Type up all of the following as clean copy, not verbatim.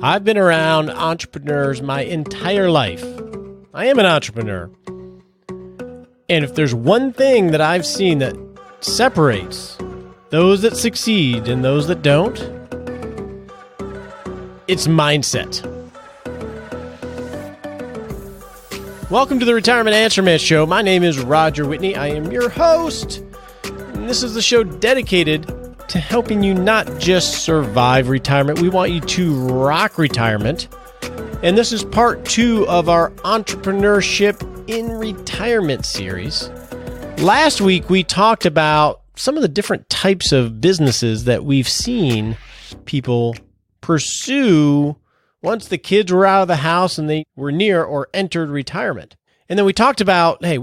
I've been around entrepreneurs my entire life. I am an entrepreneur. And if there's one thing that I've seen that separates those that succeed and those that don't, it's mindset. Welcome to the Retirement Answer Man Show. My name is Roger Whitney. I am your host. And this is the show dedicated to helping you not just survive retirement. We want you to rock retirement. And this is part 2 of our Entrepreneurship in Retirement series. Last week, we talked about some of the different types of businesses that we've seen people pursue once the kids were out of the house and they were near or entered retirement. And then we talked about, hey,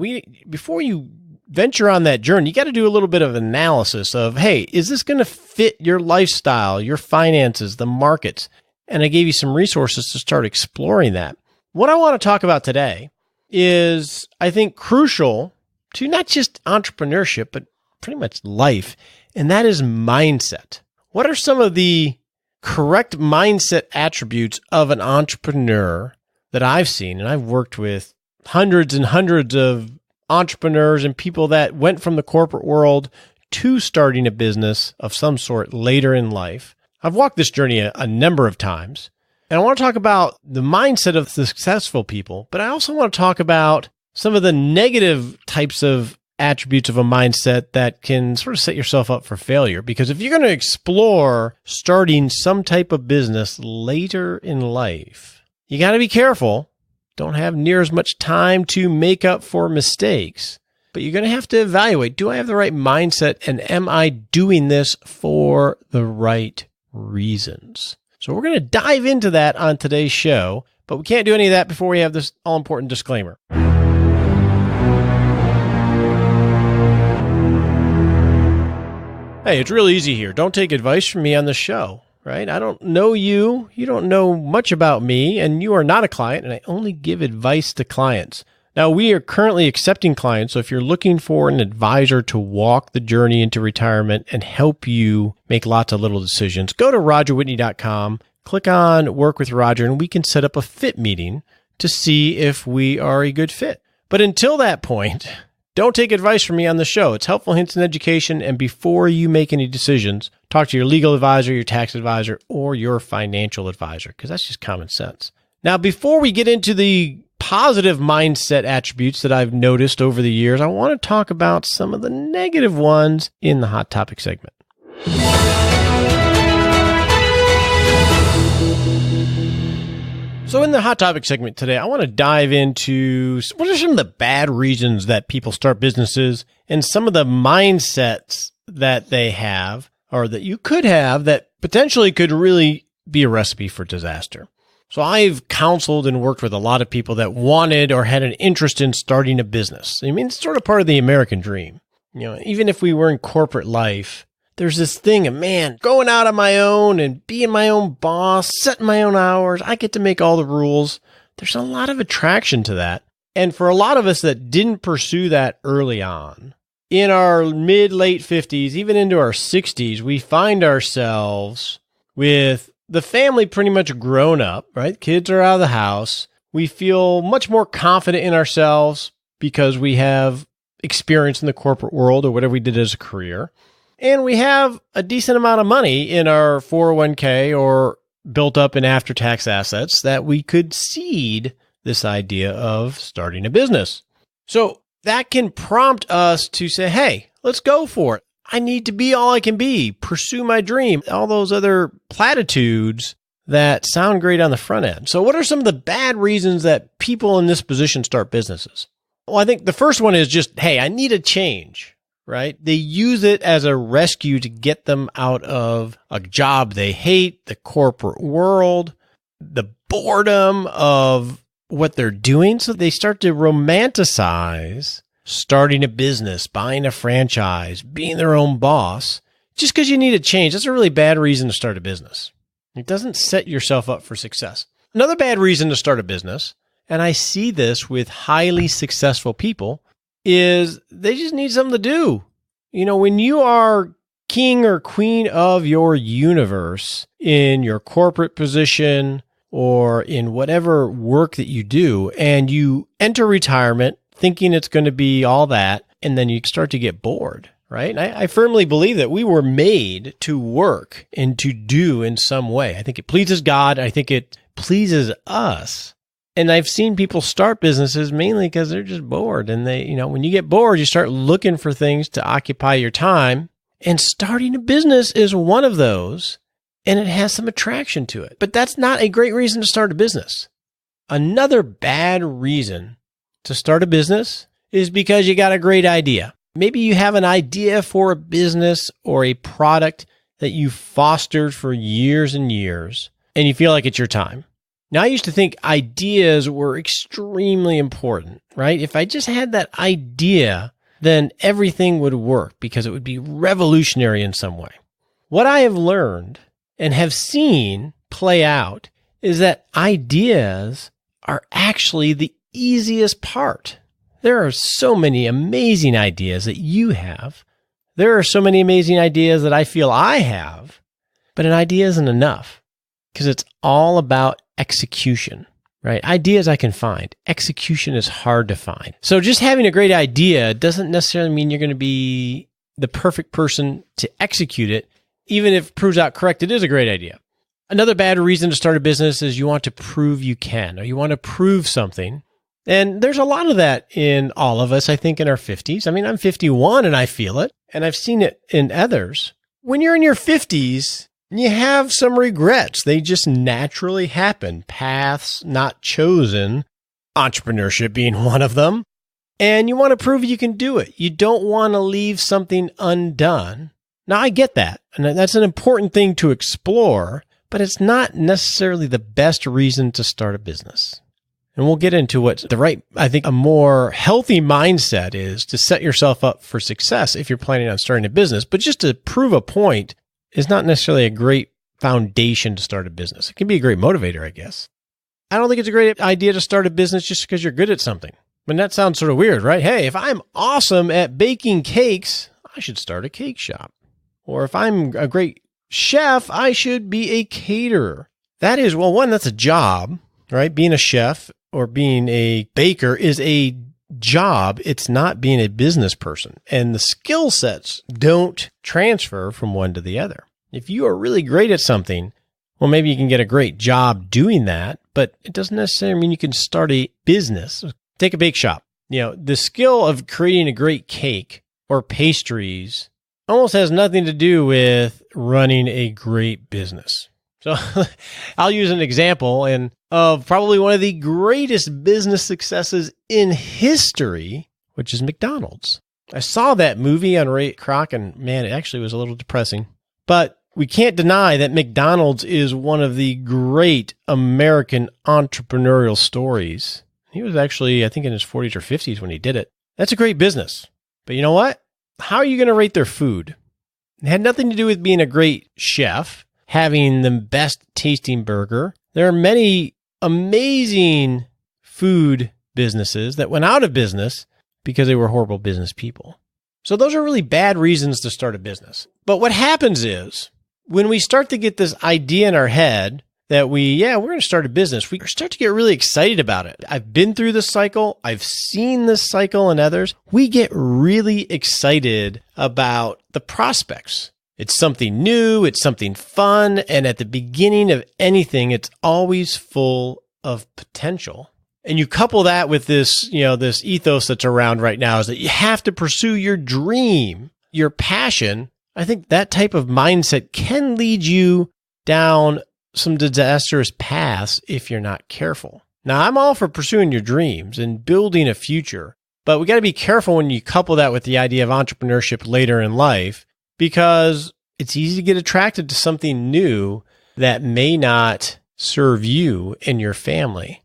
before you venture on that journey, you got to do a little bit of analysis of, hey, is this going to fit your lifestyle, your finances, the markets? And I gave you some resources to start exploring that. What I want to talk about today is, I think, crucial to not just entrepreneurship, but pretty much life, and that is mindset. What are some of the correct mindset attributes of an entrepreneur that I've seen? And I've worked with hundreds and hundreds of entrepreneurs and people that went from the corporate world to starting a business of some sort later in life. I've walked this journey a number of times, and I want to talk about the mindset of successful people, but I also want to talk about some of the negative types of attributes of a mindset that can sort of set yourself up for failure. Because if you're going to explore starting some type of business later in life, you got to be careful. Don't have near as much time to make up for mistakes, but you're going to have to evaluate, do I have the right mindset, and am I doing this for the right reasons? So we're going to dive into that on today's show, but we can't do any of that before we have this all-important disclaimer. Hey, it's real easy here. Don't take advice from me on the show, right? I don't know you. You don't know much about me, and you are not a client, and I only give advice to clients. Now, we are currently accepting clients, so if you're looking for an advisor to walk the journey into retirement and help you make lots of little decisions, go to rogerwhitney.com, click on Work with Roger, and we can set up a fit meeting to see if we are a good fit. But until that point, don't take advice from me on the show. It's helpful hints and education. And before you make any decisions, talk to your legal advisor, your tax advisor, or your financial advisor, because that's just common sense. Now, before we get into the positive mindset attributes that I've noticed over the years, I want to talk about some of the negative ones in the Hot Topic segment. So in the Hot Topic segment today, I want to dive into what are some of the bad reasons that people start businesses and some of the mindsets that they have or that you could have that potentially could really be a recipe for disaster. So I've counseled and worked with a lot of people that wanted or had an interest in starting a business. I mean, it's sort of part of the American dream. You know, even if we were in corporate life, there's this thing of, man, going out on my own and being my own boss, setting my own hours. I get to make all the rules. There's a lot of attraction to that. And for a lot of us that didn't pursue that early on, in our mid-late 50s, even into our 60s, we find ourselves with the family pretty much grown up, right? Kids are out of the house. We feel much more confident in ourselves because we have experience in the corporate world or whatever we did as a career. And we have a decent amount of money in our 401k or built up in after-tax assets that we could seed this idea of starting a business. So that can prompt us to say, hey, let's go for it. I need to be all I can be, pursue my dream, all those other platitudes that sound great on the front end. So what are some of the bad reasons that people in this position start businesses? Well, I think the first one is just, hey, I need a change. Right? They use it as a rescue to get them out of a job they hate, the corporate world, the boredom of what they're doing. So they start to romanticize starting a business, buying a franchise, being their own boss, just because you need a change. That's a really bad reason to start a business. It doesn't set yourself up for success. Another bad reason to start a business, and I see this with highly successful people, is they just need something to do. You know, when you are king or queen of your universe in your corporate position or in whatever work that you do, and you enter retirement thinking it's going to be all that, and then you start to get bored, right? And I firmly believe that we were made to work and to do in some way. I think it pleases God. I think it pleases us. And I've seen people start businesses mainly because they're just bored. And when you get bored, you start looking for things to occupy your time. And starting a business is one of those. And it has some attraction to it. But that's not a great reason to start a business. Another bad reason to start a business is because you got a great idea. Maybe you have an idea for a business or a product that you fostered for years and years, and you feel like it's your time. Now, I used to think ideas were extremely important, right? If I just had that idea, then everything would work because it would be revolutionary in some way. What I have learned and have seen play out is that ideas are actually the easiest part. There are so many amazing ideas that you have. There are so many amazing ideas that I feel I have, but an idea isn't enough because it's all about execution, right? Ideas I can find. Execution is hard to find. So just having a great idea doesn't necessarily mean you're going to be the perfect person to execute it. Even if it proves out correct, it is a great idea. Another bad reason to start a business is you want to prove you can, or you want to prove something. And there's a lot of that in all of us, I think, in our 50s. I mean, I'm 51 and I feel it, and I've seen it in others. When you're in your 50s, you have some regrets. They just naturally happen. Paths not chosen, entrepreneurship being one of them. And you want to prove you can do it. You don't want to leave something undone. Now, I get that, and that's an important thing to explore, but it's not necessarily the best reason to start a business. And we'll get into what I think a more healthy mindset is to set yourself up for success if you're planning on starting a business. But just to prove a point is not necessarily a great foundation to start a business. It can be a great motivator, I guess. I don't think it's a great idea to start a business just because you're good at something. I mean, that sounds sort of weird, right? Hey, if I'm awesome at baking cakes, I should start a cake shop. Or if I'm a great chef, I should be a caterer. That is, well, one, that's a job, right? Being a chef or being a baker is a job. It's not being a business person. And the skill sets don't transfer from one to the other. If you are really great at something, well, maybe you can get a great job doing that, but it doesn't necessarily mean you can start a business. Take a bake shop. The skill of creating a great cake or pastries almost has nothing to do with running a great business. So I'll use an example of probably one of the greatest business successes in history, which is McDonald's. I saw that movie on Ray Kroc, and man, it actually was a little depressing. But we can't deny that McDonald's is one of the great American entrepreneurial stories. He was actually, I think, in his 40s or 50s when he did it. That's a great business. But you know what? How are you going to rate their food? It had nothing to do with being a great chef, having the best tasting burger. There are many amazing food businesses that went out of business because they were horrible business people. So those are really bad reasons to start a business. But what happens is when we start to get this idea in our head that we're going to start a business, we start to get really excited about it. I've been through this cycle. I've seen this cycle in others. We get really excited about the prospects. It's something new. It's something fun. And at the beginning of anything, it's always full of potential. And you couple that with this, this ethos that's around right now is that you have to pursue your dream, your passion. I think that type of mindset can lead you down some disastrous paths if you're not careful. Now, I'm all for pursuing your dreams and building a future, but we got to be careful when you couple that with the idea of entrepreneurship later in life, because it's easy to get attracted to something new that may not serve you and your family.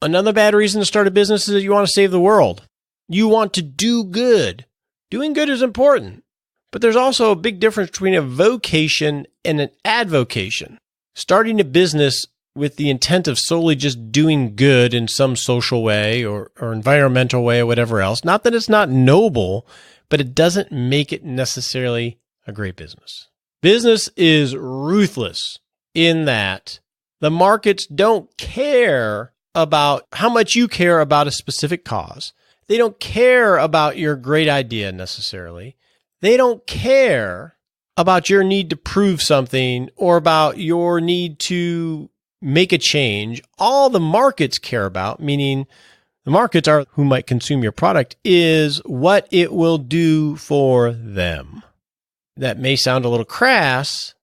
Another bad reason to start a business is that you want to save the world. You want to do good. Doing good is important, but there's also a big difference between a vocation and an advocation. Starting a business with the intent of solely just doing good in some social way or environmental way or whatever else, not that it's not noble, but it doesn't make it necessarily a great business. Business is ruthless in that the markets don't care about how much you care about a specific cause. They don't care about your great idea necessarily. They don't care about your need to prove something or about your need to make a change. All the markets care about, meaning the markets are who might consume your product, is what it will do for them. That may sound a little crass.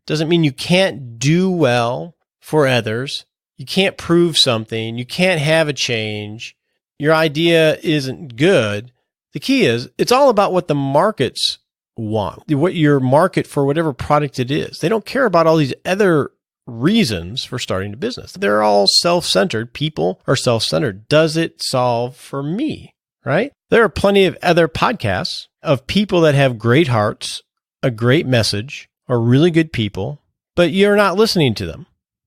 Doesn't mean you can't do well for others. You can't prove something. You can't have a change. Your idea isn't good. The key is it's all about what the markets want, what your market for whatever product it is. They don't care about all these other reasons for starting a business. They're all self-centered. People are self-centered. Does it solve for me? Right? There are plenty of other podcasts of people that have great hearts, a great message, are really good people, but you're not listening to them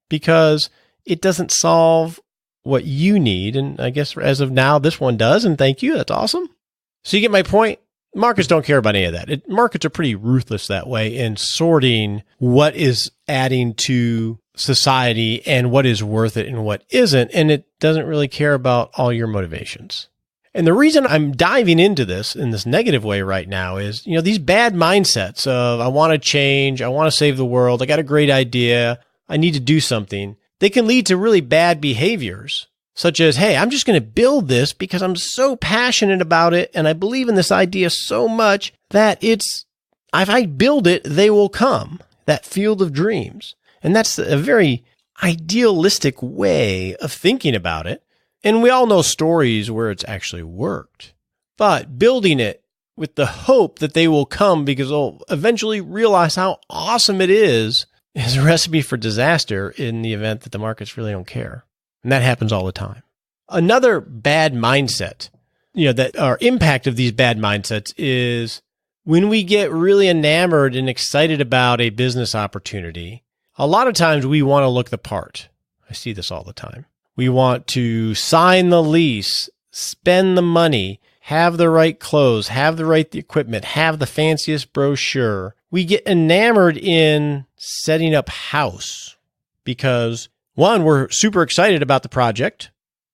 because it doesn't solve what you need. And I guess as of now, this one does. And thank you. That's awesome. So you get my point. Markets don't care about any of that. Markets are pretty ruthless that way in sorting what is adding to society and what is worth it and what isn't. And it doesn't really care about all your motivations. And the reason I'm diving into this in this negative way right now is, these bad mindsets of I want to change, I want to save the world, I got a great idea, I need to do something. They can lead to really bad behaviors, such as, hey, I'm just going to build this because I'm so passionate about it and I believe in this idea so much that if I build it, they will come. That field of dreams. And that's a very idealistic way of thinking about it. And we all know stories where it's actually worked. But building it with the hope that they will come because they'll eventually realize how awesome it is a recipe for disaster in the event that the markets really don't care. And that happens all the time. Another bad mindset, that our impact of these bad mindsets is when we get really enamored and excited about a business opportunity, a lot of times we want to look the part. I see this all the time. We want to sign the lease, spend the money, have the right clothes, have the right equipment, have the fanciest brochure. We get enamored in setting up house because, one, we're super excited about the project.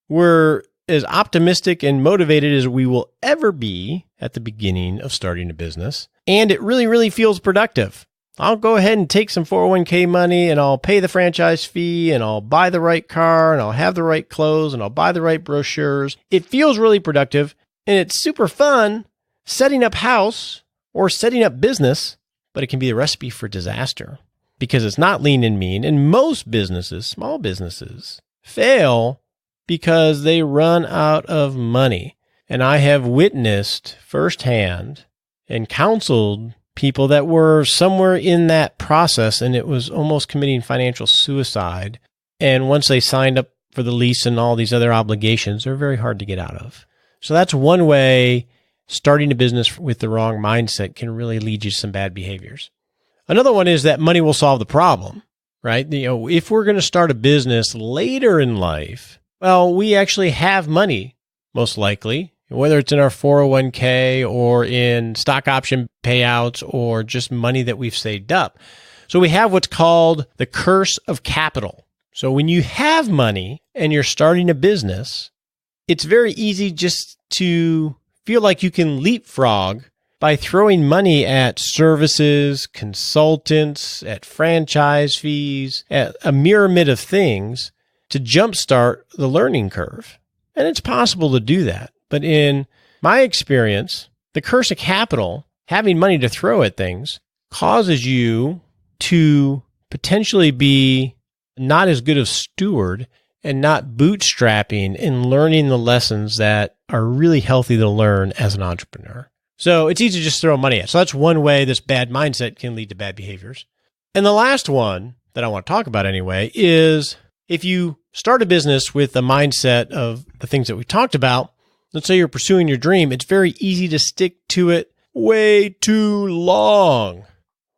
We're as optimistic and motivated as we will ever be at the beginning of starting a business. And it really, really feels productive. I'll go ahead and take some 401k money and I'll pay the franchise fee and I'll buy the right car and I'll have the right clothes and I'll buy the right brochures. It feels really productive and it's super fun setting up house or setting up business, but it can be a recipe for disaster because it's not lean and mean. And most businesses, small businesses, fail because they run out of money. And I have witnessed firsthand and counseled people that were somewhere in that process and it was almost committing financial suicide. And once they signed up for the lease and all these other obligations, they're very hard to get out of. So that's one way starting a business with the wrong mindset can really lead you to some bad behaviors. Another one is that money will solve the problem, right? If we're going to start a business later in life, well, we actually have money, most likely, whether it's in our 401k or in stock option payouts or just money that we've saved up. So we have what's called the curse of capital. So when you have money and you're starting a business, it's very easy just to feel like you can leapfrog by throwing money at services, consultants, at franchise fees, at a myriad of things to jumpstart the learning curve. And it's possible to do that. But in my experience, the curse of capital, having money to throw at things, causes you to potentially be not as good of steward and not bootstrapping and learning the lessons that are really healthy to learn as an entrepreneur. So it's easy to just throw money at. So that's one way this bad mindset can lead to bad behaviors. And the last one that I want to talk about anyway is if you start a business with the mindset of the things that we talked about, let's say you're pursuing your dream, it's very easy to stick to it way too long.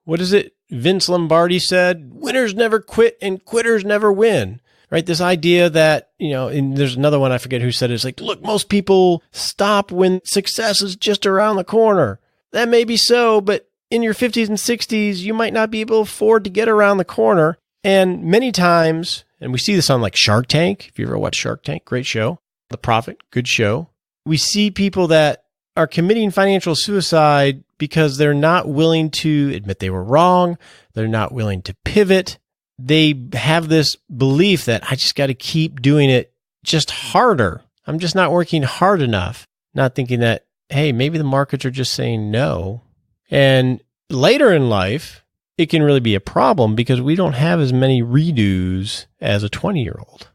What is it? Vince Lombardi said, winners never quit and quitters never win, right? This idea that, and there's another one, I forget who said it. It's like, look, most people stop when success is just around the corner. That may be so, but in your 50s and 60s, you might not be able to afford to get around the corner. And many times, and we see this on like Shark Tank. If you ever watch Shark Tank, great show. The Profit, good show. We see people that are committing financial suicide because they're not willing to admit they were wrong. They're not willing to pivot. They have this belief that I just got to keep doing it just harder. I'm just not working hard enough. Not thinking that, hey, maybe the markets are just saying no. And later in life, it can really be a problem because we don't have as many redos as a 20-year-old.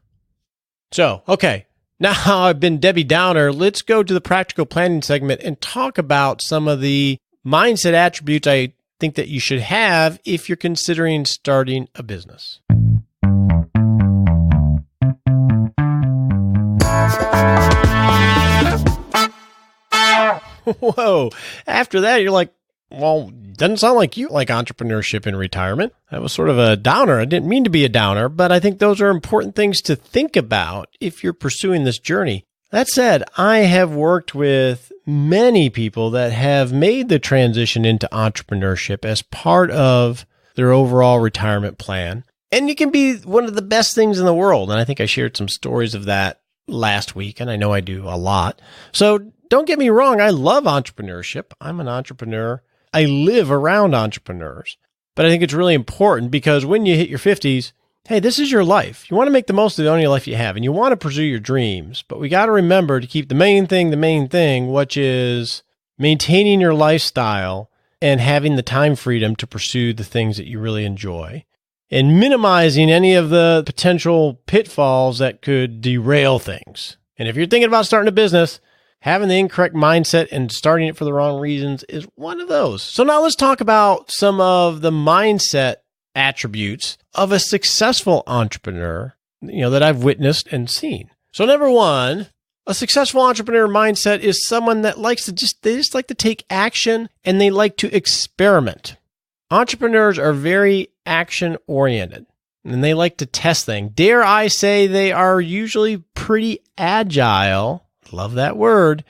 So, okay, now I've been Debbie Downer. Let's go to the practical planning segment and talk about some of the mindset attributes I think that you should have if you're considering starting a business. Whoa. After that, you're like, well, doesn't sound like you like entrepreneurship in retirement. That was sort of a downer. I didn't mean to be a downer, but I think those are important things to think about if you're pursuing this journey. That said, I have worked with many people that have made the transition into entrepreneurship as part of their overall retirement plan. And it can be one of the best things in the world. And I think I shared some stories of that last week, and I know I do a lot. So don't get me wrong. I love entrepreneurship. I'm an entrepreneur. I live around entrepreneurs. But I think it's really important because when you hit your 50s, hey, this is your life. You want to make the most of the only life you have, and you want to pursue your dreams. But we got to remember to keep the main thing, which is maintaining your lifestyle and having the time freedom to pursue the things that you really enjoy, and minimizing any of the potential pitfalls that could derail things. And if you're thinking about starting a business, having the incorrect mindset and starting it for the wrong reasons is one of those. So now let's talk about some of the mindset attributes of a successful entrepreneur, that I've witnessed and seen. So number one, a successful entrepreneur mindset is someone that they just like to take action and they like to experiment. Entrepreneurs are very action oriented and they like to test things. Dare I say they are usually pretty agile. Love that word,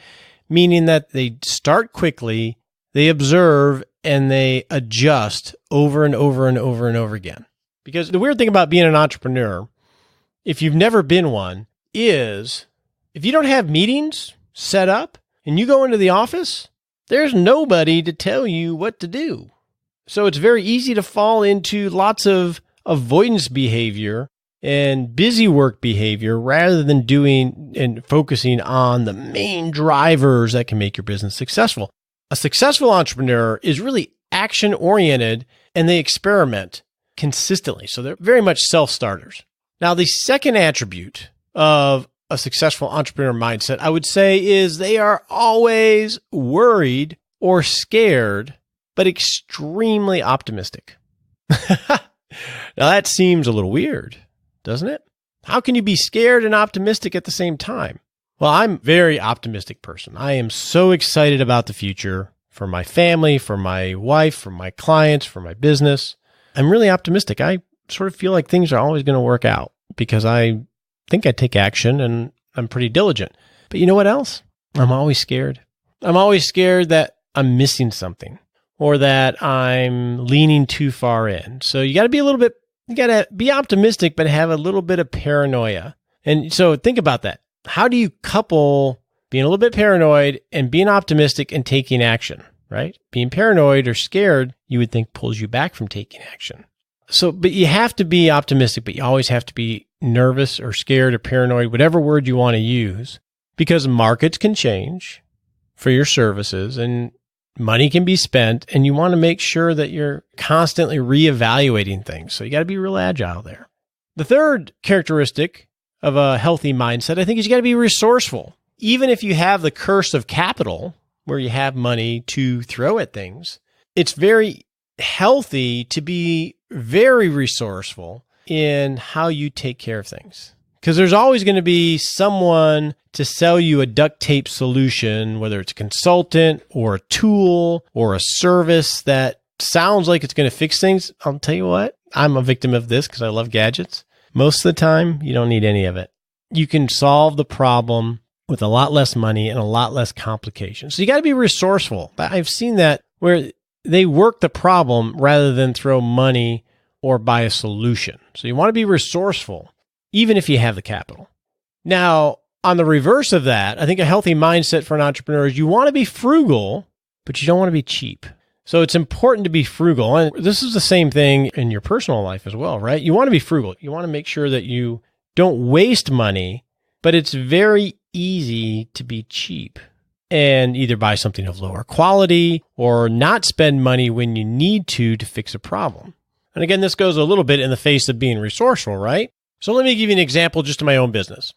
meaning that they start quickly, they observe, and they adjust over and over and over and over again. Because the weird thing about being an entrepreneur, if you've never been one, is if you don't have meetings set up and you go into the office, there's nobody to tell you what to do. So it's very easy to fall into lots of avoidance behavior and busy work behavior rather than doing and focusing on the main drivers that can make your business successful. A successful entrepreneur is really action-oriented and they experiment consistently. So they're very much self-starters. Now, the second attribute of a successful entrepreneur mindset, I would say, is they are always worried or scared, but extremely optimistic. Now, that seems a little weird, doesn't it? How can you be scared and optimistic at the same time? Well, I'm a very optimistic person. I am so excited about the future for my family, for my wife, for my clients, for my business. I'm really optimistic. I sort of feel like things are always going to work out because I think I take action and I'm pretty diligent. But you know what else? I'm always scared. I'm always scared that I'm missing something or that I'm leaning too far in. So you got to be optimistic, but have a little bit of paranoia. And so think about that. How do you couple being a little bit paranoid and being optimistic and taking action, right? Being paranoid or scared, you would think pulls you back from taking action. So, but you have to be optimistic, but you always have to be nervous or scared or paranoid, whatever word you want to use, because markets can change for your services and money can be spent, and you want to make sure that you're constantly reevaluating things. So you got to be real agile there. The third characteristic of a healthy mindset, I think, is you got to be resourceful. Even if you have the curse of capital, where you have money to throw at things, it's very healthy to be very resourceful in how you take care of things. Because there's always going to be someone to sell you a duct tape solution, whether it's a consultant or a tool or a service that sounds like it's going to fix things. I'll tell you what, I'm a victim of this because I love gadgets. Most of the time, you don't need any of it. You can solve the problem with a lot less money and a lot less complications. So you got to be resourceful. I've seen that where they work the problem rather than throw money or buy a solution. So you want to be resourceful, even if you have the capital. Now, on the reverse of that, I think a healthy mindset for an entrepreneur is you want to be frugal, but you don't want to be cheap. So it's important to be frugal. And this is the same thing in your personal life as well, right? You want to be frugal. You want to make sure that you don't waste money, but it's very easy to be cheap and either buy something of lower quality or not spend money when you need to fix a problem. And again, this goes a little bit in the face of being resourceful, right? So let me give you an example just in my own business.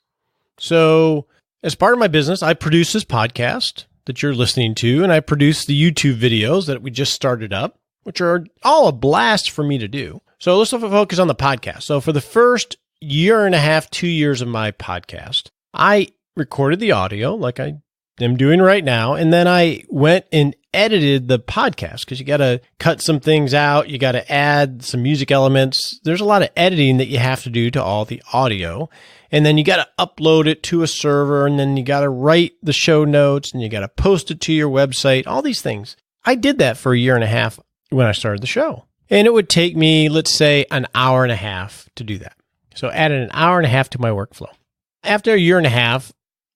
So as part of my business, I produce this podcast that you're listening to, and I produce the YouTube videos that we just started up, which are all a blast for me to do. So let's focus on the podcast. So for the first year and a half, 2 years of my podcast, I recorded the audio like I am doing right now, and then I went and edited the podcast because you got to cut some things out. You got to add some music elements. There's a lot of editing that you have to do to all the audio. And then you got to upload it to a server, and then you got to write the show notes, and you got to post it to your website, all these things. I did that for a year and a half when I started the show. And it would take me, let's say, an hour and a half to do that. So added an hour and a half to my workflow. After a year and a half,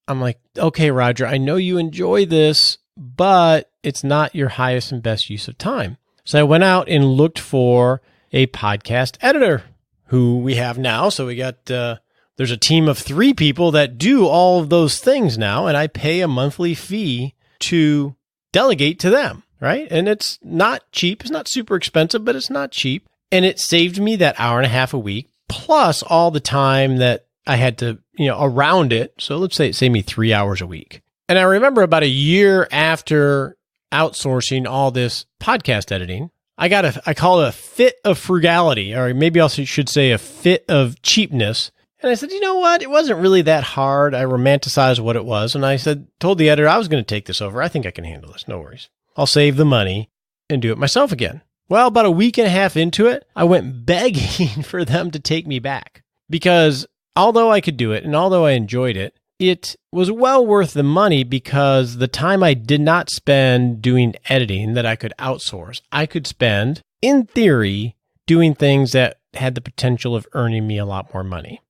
I'm like, okay, Roger, I know you enjoy this, but it's not your highest and best use of time. So I went out and looked for a podcast editor who we have now. So we got, there's a team of 3 people that do all of those things now, and I pay a monthly fee to delegate to them, right? And it's not cheap. It's not super expensive, but it's not cheap. And it saved me that hour and a half a week, plus all the time that I had to, around it. So let's say it saved me 3 hours a week. And I remember about a year after outsourcing all this podcast editing, I call it a fit of frugality, or maybe I should say a fit of cheapness. And I said, you know what? It wasn't really that hard. I romanticized what it was. And I told the editor I was going to take this over. I think I can handle this. No worries. I'll save the money and do it myself again. Well, about a week and a half into it, I went begging for them to take me back because although I could do it and although I enjoyed it, it was well worth the money because the time I did not spend doing editing that I could outsource, I could spend, in theory, doing things that had the potential of earning me a lot more money.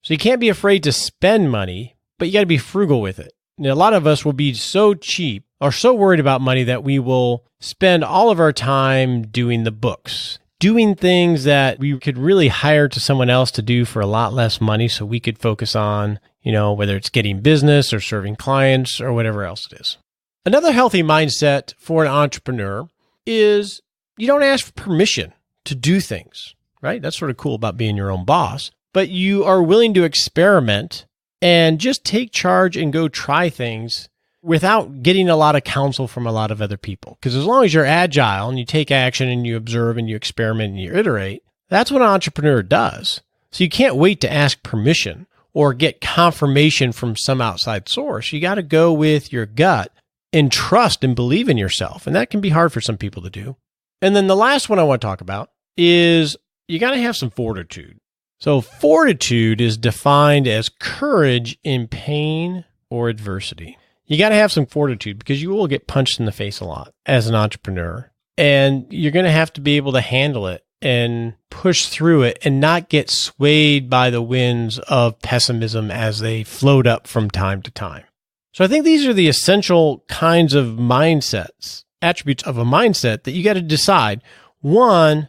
So you can't be afraid to spend money, but you got to be frugal with it. A lot of us will be so cheap or so worried about money that we will spend all of our time doing the books, doing things that we could really hire to someone else to do for a lot less money so we could focus on, whether it's getting business or serving clients or whatever else it is. Another healthy mindset for an entrepreneur is you don't ask for permission to do things, right? That's sort of cool about being your own boss. But you are willing to experiment and just take charge and go try things without getting a lot of counsel from a lot of other people. Because as long as you're agile and you take action and you observe and you experiment and you iterate, that's what an entrepreneur does. So you can't wait to ask permission or get confirmation from some outside source. You got to go with your gut and trust and believe in yourself. And that can be hard for some people to do. And then the last one I want to talk about is you got to have some fortitude. So fortitude is defined as courage in pain or adversity. You got to have some fortitude because you will get punched in the face a lot as an entrepreneur. And you're going to have to be able to handle it and push through it and not get swayed by the winds of pessimism as they float up from time to time. So I think these are the essential kinds of mindsets, attributes of a mindset that you got to decide. One,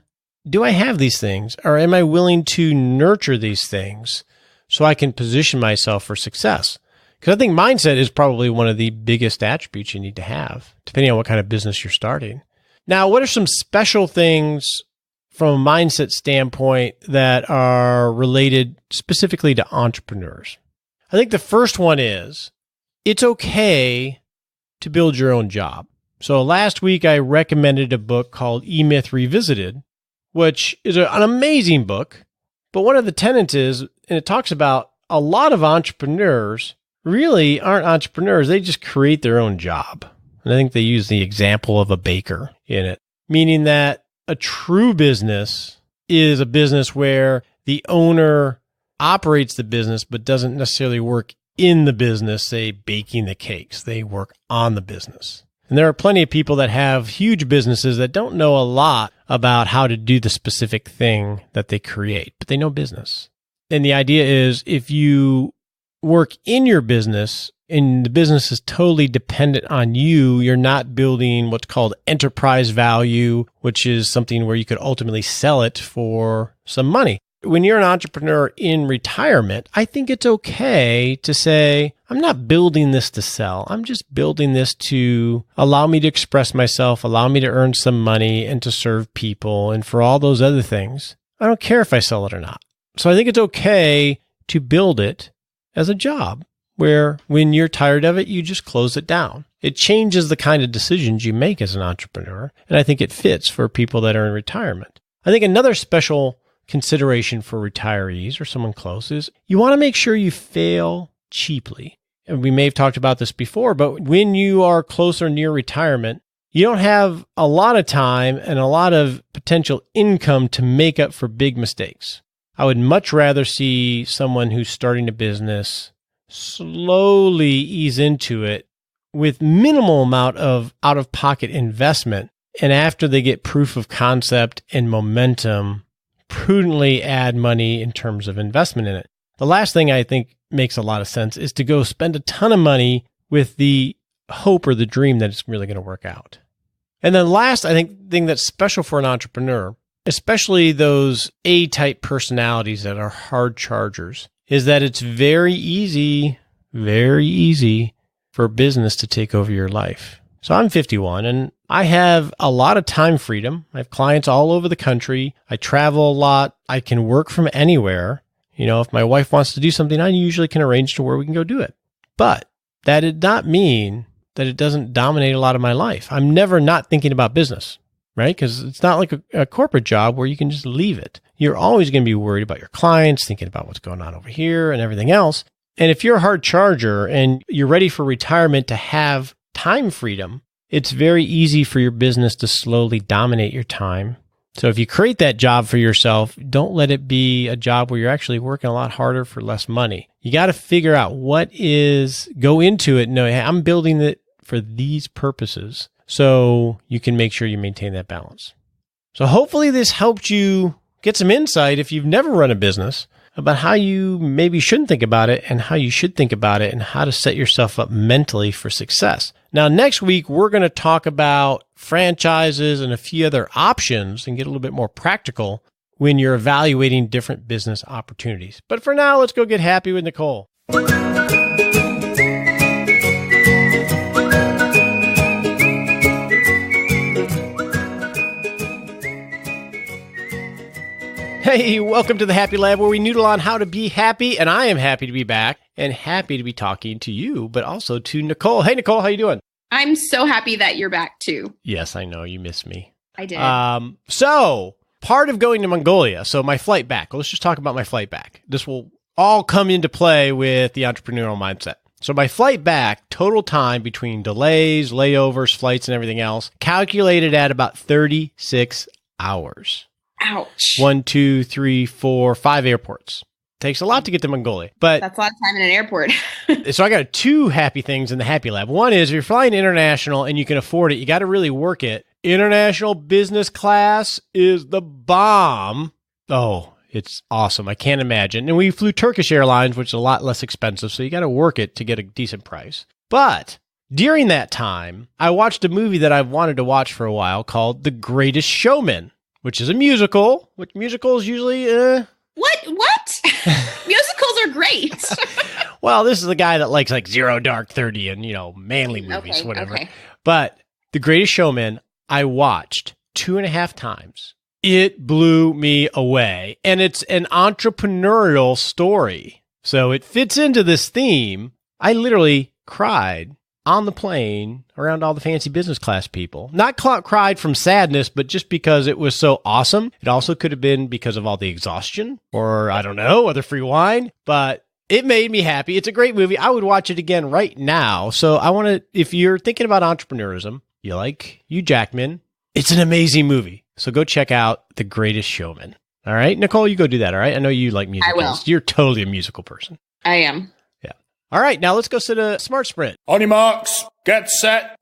do I have these things, or am I willing to nurture these things so I can position myself for success? Because I think mindset is probably one of the biggest attributes you need to have, depending on what kind of business you're starting. Now, what are some special things from a mindset standpoint that are related specifically to entrepreneurs? I think the first one is it's okay to build your own job. So last week, I recommended a book called E-Myth Revisited, which is an amazing book. But one of the tenets is, and it talks about a lot of entrepreneurs really aren't entrepreneurs. They just create their own job. And I think they use the example of a baker in it, meaning that a true business is a business where the owner operates the business, but doesn't necessarily work in the business, say baking the cakes. They work on the business. And there are plenty of people that have huge businesses that don't know a lot about how to do the specific thing that they create, but they know business. And the idea is if you work in your business and the business is totally dependent on you, you're not building what's called enterprise value, which is something where you could ultimately sell it for some money. When you're an entrepreneur in retirement, I think it's okay to say, I'm not building this to sell. I'm just building this to allow me to express myself, allow me to earn some money and to serve people. And for all those other things, I don't care if I sell it or not. So I think it's okay to build it as a job where when you're tired of it, you just close it down. It changes the kind of decisions you make as an entrepreneur. And I think it fits for people that are in retirement. I think another special consideration for retirees or someone close is you want to make sure you fail cheaply. And we may have talked about this before, but when you are close or near retirement, you don't have a lot of time and a lot of potential income to make up for big mistakes. I would much rather see someone who's starting a business slowly ease into it with minimal amount of out-of-pocket investment. And after they get proof of concept and momentum, prudently add money in terms of investment in it. The last thing I think makes a lot of sense is to go spend a ton of money with the hope or the dream that it's really going to work out. And then last, I think, thing that's special for an entrepreneur, especially those A-type personalities that are hard chargers, is that it's very easy for business to take over your life. So I'm 51 and I have a lot of time freedom. I have clients all over the country. I travel a lot. I can work from anywhere. You know, if my wife wants to do something, I usually can arrange to where we can go do it. But that did not mean that it doesn't dominate a lot of my life. I'm never not thinking about business, right? Because it's not like a corporate job where you can just leave it. You're always going to be worried about your clients, thinking about what's going on over here and everything else. And if you're a hard charger and you're ready for retirement to have time freedom, it's very easy for your business to slowly dominate your time. So if you create that job for yourself, don't let it be a job where you're actually working a lot harder for less money. You got to figure out go into it and know, hey, I'm building it for these purposes. So you can make sure you maintain that balance. So hopefully this helped you get some insight if you've never run a business about how you maybe shouldn't think about it and how you should think about it and how to set yourself up mentally for success. Now, next week, we're going to talk about franchises and a few other options and get a little bit more practical when you're evaluating different business opportunities. But for now, let's go get happy with Nicole. Hey, welcome to the Happy Lab, where we noodle on how to be happy, and I am happy to be back and happy to be talking to you, but also to Nicole. Hey, Nicole, how you doing? I'm so happy that you're back, too. Yes, I know. You missed me. I did. So, part of going to Mongolia, so my flight back. Let's just talk about my flight back. This will all come into play with the entrepreneurial mindset. So my flight back, total time between delays, layovers, flights, and everything else, calculated at about 36 hours. Ouch. 1, 2, 3, 4, 5 airports. Takes a lot to get to Mongolia, but that's a lot of time in an airport. So I got 2 happy things in the Happy Lab. One is if you're flying international and you can afford it, you got to really work it. International business class is the bomb. Oh, it's awesome. I can't imagine. And we flew Turkish Airlines, which is a lot less expensive, so you got to work it to get a decent price. But during that time, I watched a movie that I've wanted to watch for a while called The Greatest Showman, which is a musical, which musicals usually, What? Musicals are great. Well, this is the guy that likes like Zero Dark 30 and, manly movies, Okay, whatever. okay. But The Greatest Showman, I watched 2.5 times. It blew me away. And it's an entrepreneurial story. So it fits into this theme. I literally cried on the plane around all the fancy business class people. Not cried from sadness, but just because it was so awesome. It also could have been because of all the exhaustion or, I don't know, other free wine. But it made me happy. It's a great movie. I would watch it again right now. So I want to, if you're thinking about entrepreneurism, you like Hugh Jackman, it's an amazing movie. So go check out The Greatest Showman. All right, Nicole, you go do that, all right? I know you like musicals. I will. You're totally a musical person. I am. Yeah. All right, now let's go sit a smart sprint. On your marks, get set.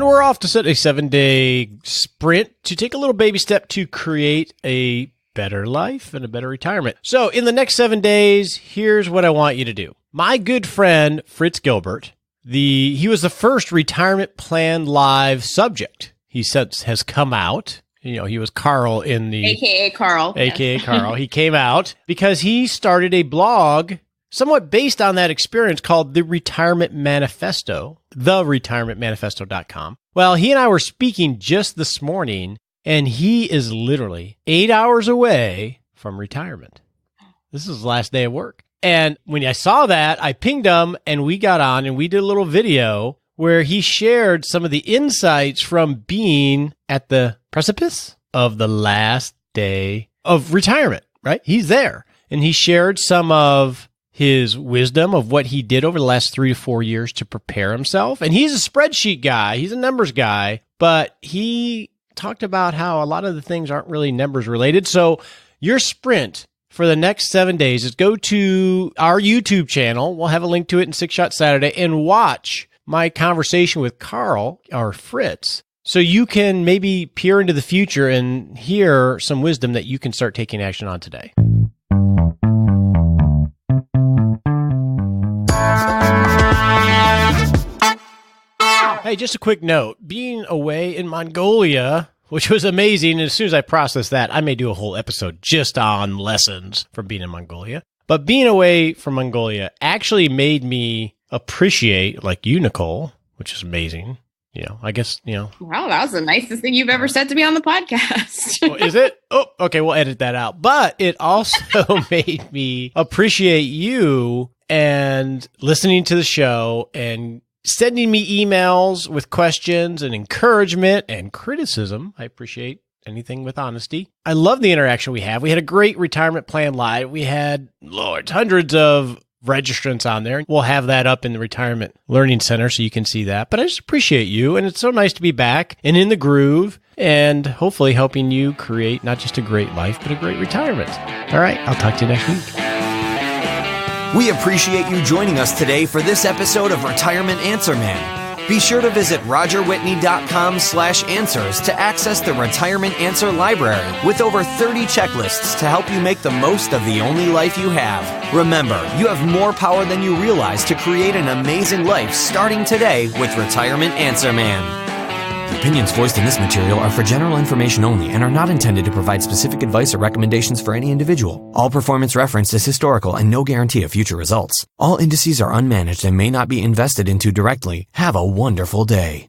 And we're off to set a 7-day sprint to take a little baby step to create a better life and a better retirement. So in the next 7 days, here's what I want you to do. My good friend, Fritz Gilbert, he was the first retirement plan live subject. He has come out. You know, he was Carl in the... AKA Carl. AKA Carl. He came out because he started a blog somewhat based on that experience called The Retirement Manifesto, theretirementmanifesto.com. Well, he and I were speaking just this morning, and he is literally 8 hours away from retirement. This is his last day of work. And when I saw that, I pinged him, and we got on, and we did a little video where he shared some of the insights from being at the precipice of the last day of retirement, right? He's there. And he shared some of his wisdom of what he did over the last 3 to 4 years to prepare himself. And he's a spreadsheet guy. He's a numbers guy. But he talked about how a lot of the things aren't really numbers related. So your sprint for the next 7 days is go to our YouTube channel. We'll have a link to it in 6 Shot Saturday, and watch my conversation with Carl, or Fritz, so you can maybe peer into the future and hear some wisdom that you can start taking action on today. Hey, just a quick note. Being away in Mongolia, which was amazing, and as soon as I process that, I may do a whole episode just on lessons from being in Mongolia. But being away from Mongolia actually made me appreciate, like you, Nicole, which is amazing. You know, I guess, you know. Wow, that was the nicest thing you've ever said to me on the podcast. Oh, is it? Oh, okay, we'll edit that out. But it also made me appreciate you and listening to the show and sending me emails with questions and encouragement and criticism. I appreciate anything with honesty. I love the interaction we have. We had a great retirement plan live. We had, hundreds of registrants on there. We'll have that up in the Retirement Learning Center so you can see that. But I just appreciate you, and it's so nice to be back and in the groove and hopefully helping you create not just a great life, but a great retirement. All right, I'll talk to you next week. We appreciate you joining us today for this episode of Retirement Answer Man. Be sure to visit rogerwhitney.com/answers to access the Retirement Answer Library with over 30 checklists to help you make the most of the only life you have. Remember, you have more power than you realize to create an amazing life starting today with Retirement Answer Man. The opinions voiced in this material are for general information only and are not intended to provide specific advice or recommendations for any individual. All performance referenced is historical and no guarantee of future results. All indices are unmanaged and may not be invested into directly. Have a wonderful day.